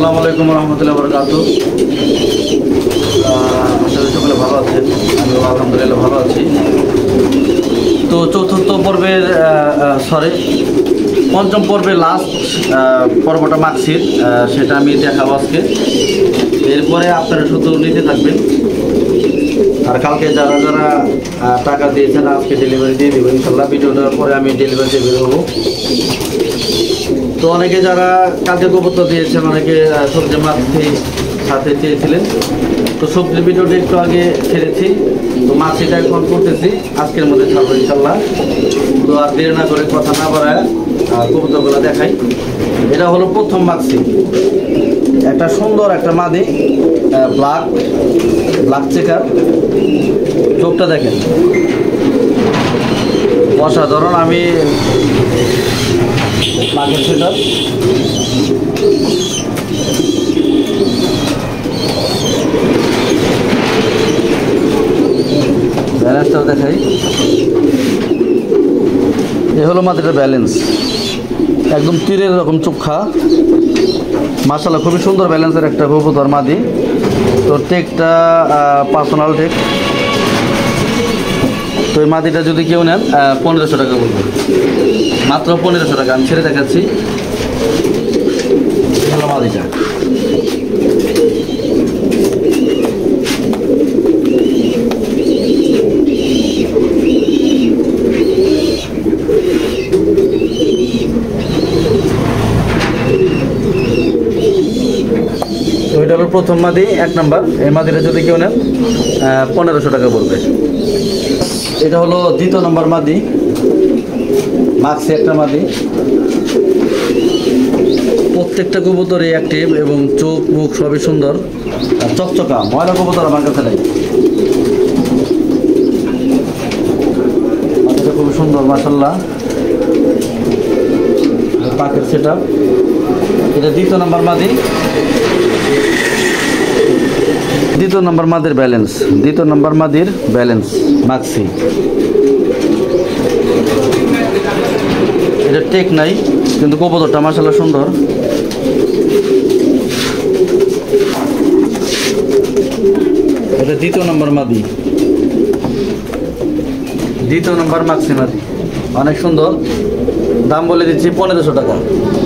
আসসালামু আলাইকুম রহমতুল্লাহ বরকাতুহু। আসলে সকলে ভালো আছেন, আমি আলহামদুলিল্লাহ ভালো আছি। তো চতুর্থ পর্বের পঞ্চম পর্বের লাস্ট পর্বটা মার্কশিট, সেটা আমি দেখাবো আজকে। এরপরে আপনারা শুধু নিতে থাকবেন, আর কালকে যারা যারা টাকা দিয়েছেন আজকে ডেলিভারি দিয়ে দেবো ইনশাল্লাহ। ভিডিওটার পরে আমি ডেলিভারি দিয়ে বের হবো। তো অনেকে যারা কালকে কবুতর দিয়েছেন, অনেকে সবজি মাছি সাথে চেয়েছিলেন। তো সবজির ভিডিওটা একটু আগে ছেড়েছি, তো মাছিটা এখন করতেছি, আজকের মধ্যে ছাড়বো ইনশাল্লাহ। তো আর দেরি না করে কথা না বাড়ায় কবুতরগুলো দেখাই। এটা হলো প্রথম মাছি, একটা সুন্দর একটা মাদি, ব্ল্যাক চেকার। চোখটা দেখেন অসাধারণ। আমি মাছের সেটার ব্যালেন্সটাও দেখাই। এ হলো মাটিটা ব্যালেন্স, একদম তীরের রকম চোখা, মাশাআল্লাহ খুবই সুন্দর ব্যালেন্সের একটা কবুতর মাদি। তো টেকটা পার্সোনাল টেক। তো এই মাদিটা যদি কেউ নেন 1500 টাকা বলবো, মাত্র 1500 টাকা। আমি ছেড়ে দেখাচ্ছি মাদিটা। তো এটা হলো প্রথম মাদি, 1 নাম্বার। এই মাদিটা যদি কেউ নেন 1500 টাকা পড়বে। এটা হলো দ্বিতীয় নম্বর মাদি, মাক্সি একটা মাদি। প্রত্যেকটা কবুতরই অ্যাক্টিভ এবং চোখ মুখ সবই সুন্দর আর চকচকা। ময়লা কবুতর আমার কাছে নেই। মাদিটা খুবই সুন্দর মাশাআল্লাহ, পাকের সেটআপ। এটা দ্বিতীয় নম্বর মাদি, দ্বিতীয় নম্বর মাদির ব্যালেন্স, দ্বিতীয় নম্বর মাদির ব্যালেন্স মাক্সি। এটা টেক নাই কিন্তু কবুতরটা মাশাআল্লাহ সুন্দর। এটা দ্বিতীয় নম্বর মাদি, দ্বিতীয় নম্বর মাক্সি মাদি, অনেক সুন্দর। দাম বলে দিচ্ছি 1500 টাকা।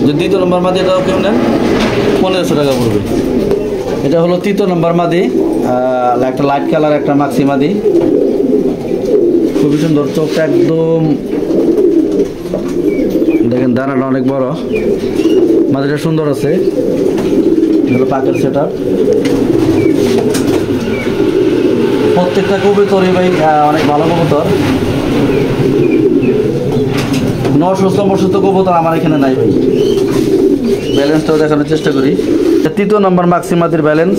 যদি দ্বিতীয় নম্বর মাদি এটাও কেউ নেন 1500 টাকা পড়বে। এটা হলো তৃতীয় নম্বর মাদি, একটা লাইট কালার একটা মাক্সি মাদি, খুবই সুন্দর। চোখটা একদম দেখেন, দানাটা অনেক বড়, মাদিটা সুন্দর আছে। এগুলো পাকের সেটআপ। প্রত্যেকটা কবুতরই ভাই অনেক ভালো কবুতর। অসুস্থ কবুতর আমার এখানে নাই ভাই। ব্যালেন্সটাও দেখানোর চেষ্টা করি। তৃতীয় নম্বর মাক্সি মাদির ব্যালেন্স,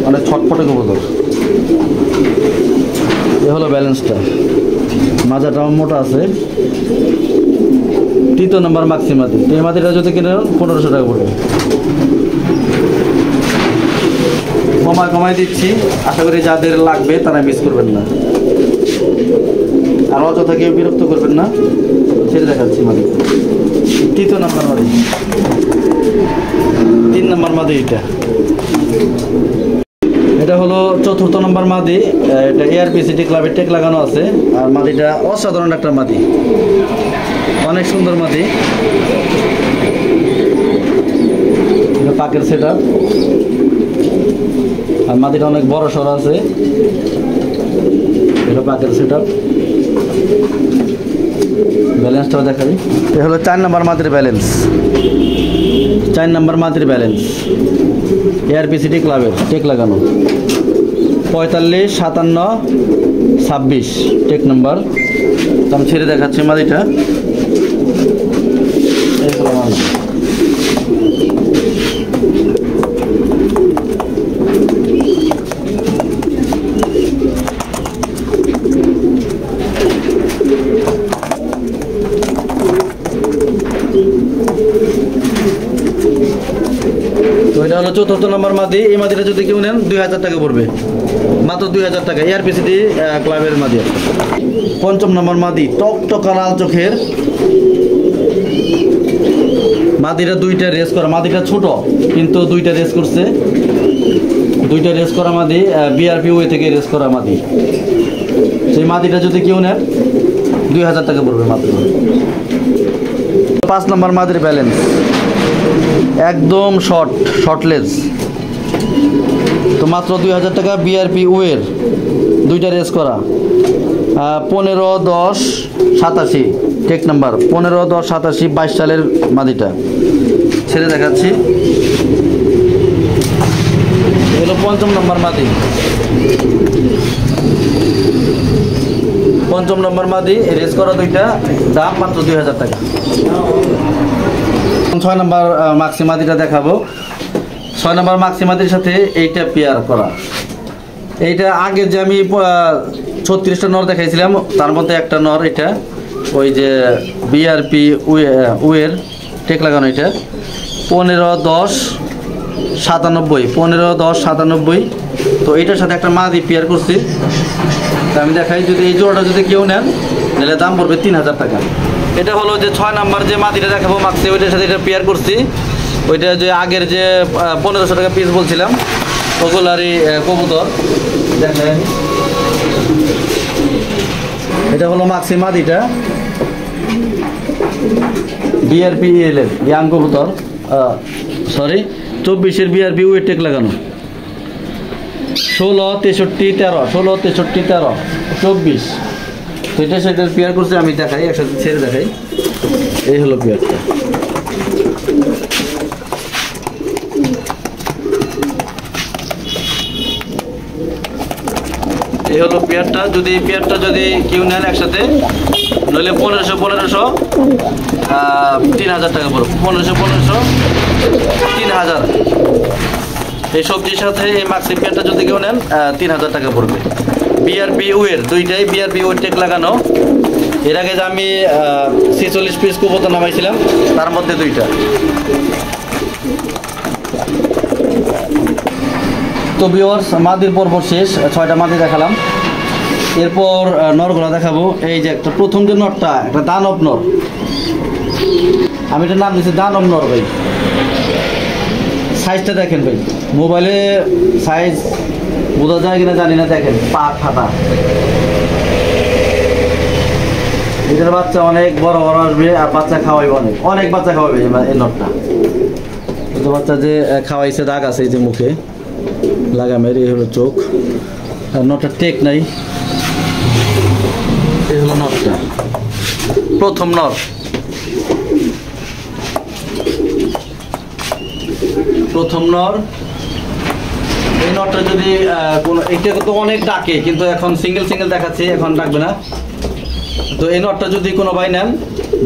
অনেক ছটফটে কবুতর। এ হলো ব্যালেন্সটা, মাজাটাও মোটা আছে। তৃতীয় নম্বর মাক্সি মাদি। এই মাদিটা যদি কিনে 1500 টাকা পড়বে। কমায় দিচ্ছি, আশা করি যাদের লাগবে তারা মিস করবেন না, আর অযথা কেউ বিরক্ত করবেন না। ছেড়ে দেখাচ্ছি মাদি, তৃতীয় নম্বর মাদি। 3 নম্বর মাদি এটা হলো চতুর্থ নম্বর মাদি। এটা ARPCT ক্লাবের টেক লাগানো আছে। আর মাদিটা অসাধারণ একটা মাদি, অনেক সুন্দর মাদি। এটা পাকের সেটআপ, আর মাদিটা অনেক বড় সড় আছে। এটা পাকের সেটআপ। ব্যালেন্সটাও দেখাই। এটা হলো 4 নম্বর মাদির ব্যালেন্স, 4 নম্বর মাদির ব্যালেন্স। ARPCT ক্লাবের টেক লাগানো, 45, 57, 26 টেক নাম্বার। আমি ছেড়ে দেখাচ্ছি মাদিটা। তো এটা হলো চতুর্থ নম্বর মাদি। এই মাদিটা যদি কেউ নেন 2000 টাকা পড়বে, মাত্র 2000 টাকা। ARPCT ক্লাবের মাদি। পঞ্চম নম্বর মাদি, টকটকা লাল চোখের, মাদিটা দুইটা রেস করা, মাদিটা ছোট কিন্তু দুইটা রেস করছে, দুইটা রেস করা মাদি, বিআরপি ওয়ে থেকে রেস করা মাদি। সেই মাদিটা যদি কেউ নেন 2000 টাকা পড়বে মাত্র। 5 নম্বর মাদির ব্যালেন্স একদম শর্টলেস, তো মাত্র 2000 টাকা। বিআরপি ওয়ের দুইটা রেস করা, 15-10-87 টেক নাম্বার, 15-10-87 22 সালের মাদিটা ছেড়ে দেখাচ্ছি। এগুলো 5ম নম্বর মাদি, 5ম নম্বর মাদি রেস করা দুইটা, দাম মাত্র 2000 টাকা। 6 নম্বর মাক্সি মাদিটা দেখাবো। 6 নম্বর মাক্সি মাদির সাথে এইটা পেয়ার করা। এইটা আগে যে আমি 36টা নর দেখাইছিলাম তার মধ্যে একটা নর, এটা ওই যে বিআরপি ওয়ের টেক লাগানো, এটা 15-10-97, 15-10-97। তো এইটার সাথে একটা মাদি পেয়ার করছি, তা আমি দেখাই। যদি এই জোড়াটা যদি কেউ নেন নিলে দাম পড়বে 3000 টাকা। এটা হলো যে 6 নাম্বার যে মাদিটা দেখাবো মাক্সি, ওইটার সাথে এটা পেয়ার করছি। ওইটা যে আগের যে 1500 টাকা পিস বলছিলাম ওগুলারই কবুতর দেখেন। এটা হলো মাক্সি মাদিটা, বিআরপি এর ইয়াং কবুতর, 24-এর বিআরপি ওয়েট টেক লাগানো, 16-63-13, 16-63-13, 24। তো এটা সেটা পেয়ার করছে, আমি দেখাই একসাথে ছেড়ে দেখাই। এই হলো পেয়ারটা, এই হলো পেয়ারটা। যদি এই পেয়ারটা যদি কেউ নেন একসাথে নইলে 1500 3000 টাকা পড়বে, 1500 3000। এই সবজির সাথে এই মাক্সি পেয়ারটা যদি কেউ নেন 3000 টাকা পড়বে। বিআরপি ওয়ের দুইটাই বিআরপি ওয়ের টেক লাগানো। এর আগে যে আমি 46 পিস কবুতর নামাইছিলাম তার মধ্যে দুইটা। তো ভিউয়ার্স মাদির পর্ব শেষ, 6টা মাদি দেখালাম। এরপর নরগুলো দেখাবো। এই যে একটা প্রথম যে নরটা, একটা দানব নর, আমি এটার নাম দিচ্ছি দানব নর ভাই। সাইজটা দেখেন ভাই, মোবাইলে সাইজ বোঝা যায় কিনা জানি না, দেখেন পা ফাটা। এটার বাচ্চা অনেক বড় বড় আসবে আর বাচ্চা খাওয়াইবে অনেক বাচ্চা খাওয়াবে এই নরটা। বাচ্চা যে খাওয়াইছে দাগ আছে এই যে মুখে লাগামের, এই হলো চোখ। আর নটটা টেক নাই, এই হলো নটটা, প্রথম নট, প্রথম নর। এই নটটা যদি কোনো, এটা তো অনেক ডাকে কিন্তু এখন সিঙ্গেল দেখাচ্ছে, এখন ডাকবে না। তো এই নটটা যদি কোনো ভাই নেন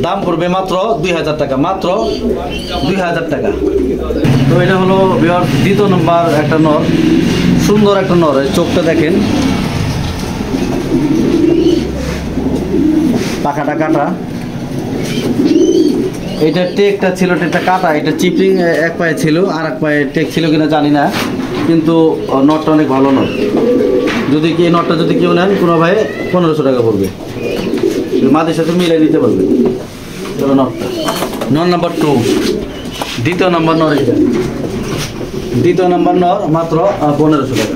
দাম পড়বে মাত্র 2000 টাকা, মাত্র 2000 টাকা। তো এটা হলো দ্বিতীয় নম্বর একটা নর, সুন্দর একটা নর। চোখটা দেখেন, পাখাটা কাটা, এটা টেকটা ছিল, টেকটা কাটা, এটা চিপলিং এক পায়ে ছিল আর এক পায়ে টেক ছিল কিনা জানি না, কিন্তু নটটা অনেক ভালো নট। যদি কি নটটা যদি কেউ নেন কোনো ভাই 1500 টাকা পড়বে, মাদের সাথে মিলে নিতে পারবে। নটটা নর নাম্বার 2, দ্বিতীয় নাম্বার নর, এটা দ্বিতীয় নাম্বার নর, মাত্র 1500 টাকা।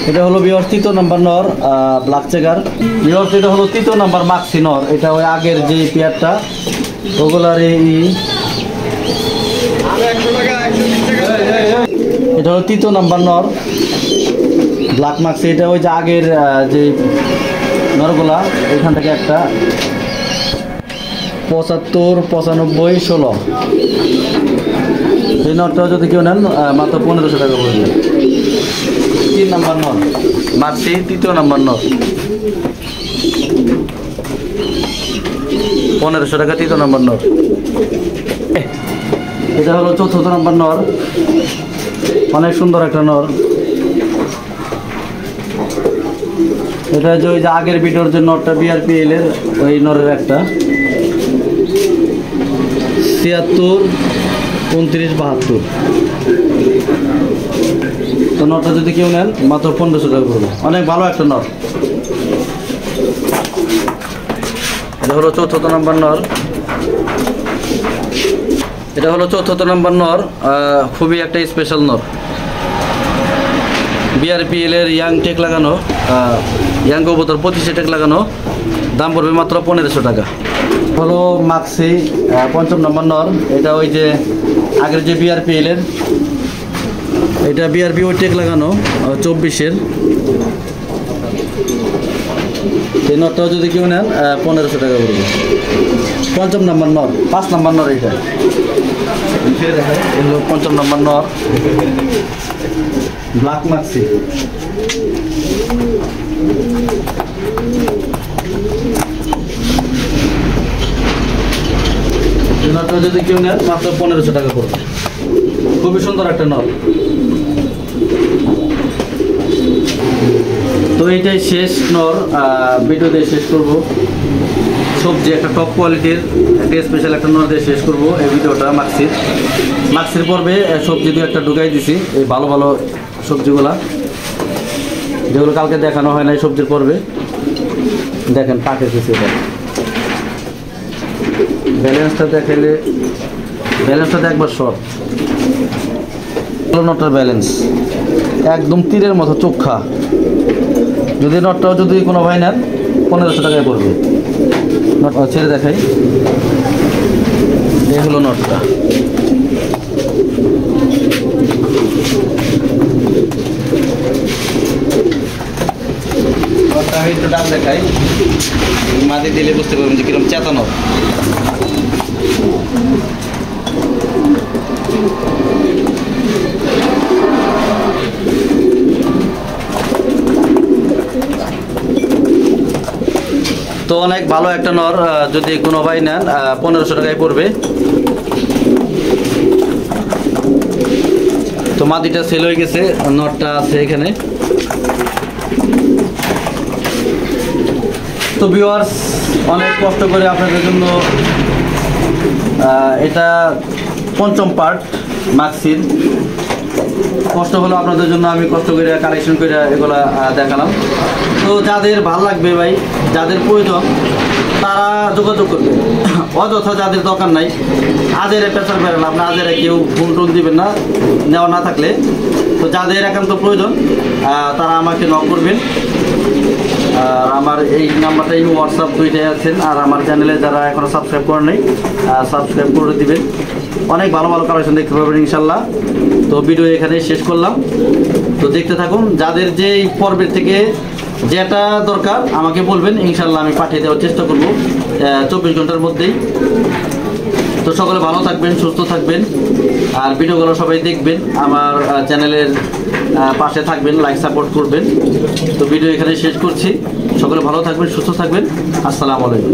এটা হলো ভিউয়ার্স তৃতীয় নাম্বার নর, ব্ল্যাক চেকার। ভিউয়ার্স এটা হলো তৃতীয় নাম্বার মাক্সি নর, এটা ওই আগের যে পেয়ারটা ওগুলার এটা হলো তৃতীয় নাম্বার নর ব্ল্যাক মাক্সি। এটা ওই যে আগের যে নরগুলা, এখান থেকে একটা 75, 95, 16। এই নরটা যদি কেউ নেন মাত্র 1500 টাকা পড়বে। 3 নাম্বার নর মাক্সি, তৃতীয় নাম্বার নর, 1500 টাকা, তৃতীয় নাম্বার নর। এটা হলো চতুর্থ নাম্বার নর, অনেক সুন্দর একটা নর। এটা যে ওই যে আগের ভিডিওর যে নরটা বিআরপিএল এর, ওই নরের একটা 76, 29, 72। তো নটটা যদি কেউ নেন মাত্র 1500 টাকা পড়বে, অনেক ভালো একটা নট। হলো 4th নাম্বার নর। এটা হলো 4th নাম্বার নর, খুবই একটা স্পেশাল নর। বিআরপিএল এর ইয়াং টেক লাগানো, ইয়াং কবুতর 25 টেক লাগানো, দাম পড়বে মাত্র 1500 টাকা। হলো মাক্সি 5ম নম্বর নর। এটা ওই যে আগের যে বিআরপিএল এর, এটা বিআরপি ওই টেক লাগানো 24-এর। এই নরটাও যদি কেউ নেন 1500 টাকা পড়বে। 5ম নম্বর নর, 5 নম্বর নর। এটা হলো 5ম নম্বর নর, ব্ল্যাক মাক্সি। নরটা যদি কেউ নেন মাত্র 1500 টাকা পড়বে। খুবই সুন্দর একটা নর। তো এইটাই শেষ নর, ভিডিও দিয়ে শেষ করব। সবজি একটা টপ কোয়ালিটির একটা স্পেশাল একটা নর দিয়ে শেষ করব এই ভিডিওটা। মাক্সির পর্বে সবজি দিয়ে একটা ঢুকাই দিছি, এই ভালো ভালো সবজিগুলা যেগুলো কালকে দেখানো হয় না এই সবজির পর্বে। দেখেন কাকে কিছু, ব্যালেন্সটা দেখাইলে ব্যালেন্সটা একবার শর্ট। নটটার ব্যালেন্স একদম তীরের মতো চোখা। যদি নটটাও যদি কোনো ভাই নেন 1500 টাকায় পড়বে। নট ছেড়ে দেখাই, এই হলো নটটা। নটটা আমি একটু ডান দেখাই, মাটি দিলে বুঝতে পারবেন যে কিরকম চেতানো। তো অনেক ভালো একটা নর, যদি কোনো ভাই নেন 1500 টাকায় পড়বে। তো মাদিটা সেল হয়ে গেছে, নরটা আছে এখানে। তো ভিউয়ার্স, অনেক কষ্ট করে আপনাদের জন্য এটা 5ম পার্ট মাক্সির। কষ্ট হলো আপনাদের জন্য, আমি কষ্ট করে কালেকশন করে এগুলা দেখালাম। তো যাদের ভালো লাগবে ভাই, যাদের প্রয়োজন তারা যোগাযোগ করবে। অযথা যাদের দরকার নাই, আজের পেশার বেড়ান আপনার, আজের কেউ ফোন টোন দিবেন না নেওয়া না থাকলে। তো যাদের একান্ত প্রয়োজন তারা আমাকে নক করবেন। আর আমার এই নাম্বারটা হোয়াটসঅ্যাপ দুইটাই আছেন। আর আমার চ্যানেলে যারা এখনও সাবস্ক্রাইব করেন নাই সাবস্ক্রাইব করে দিবেন। অনেক ভালো ভালো কালেকশন দেখতে পাবেন ইনশাল্লাহ। তো ভিডিও এখানে শেষ করলাম। তো দেখতে থাকুন, যাদের যে পর্বের থেকে যেটা দরকার আমাকে বলবেন, ইনশাল্লাহ আমি পাঠিয়ে দেওয়ার চেষ্টা করব 24 ঘন্টার মধ্যেই। তো সকলে ভালো থাকবেন, সুস্থ থাকবেন, আর ভিডিওগুলো সবাই দেখবেন, আমার চ্যানেলের পাশে থাকবেন, লাইক সাপোর্ট করবেন। তো ভিডিও এখানে শেষ করছি। সকলে ভালো থাকবেন, সুস্থ থাকবেন। আসসালামু আলাইকুম।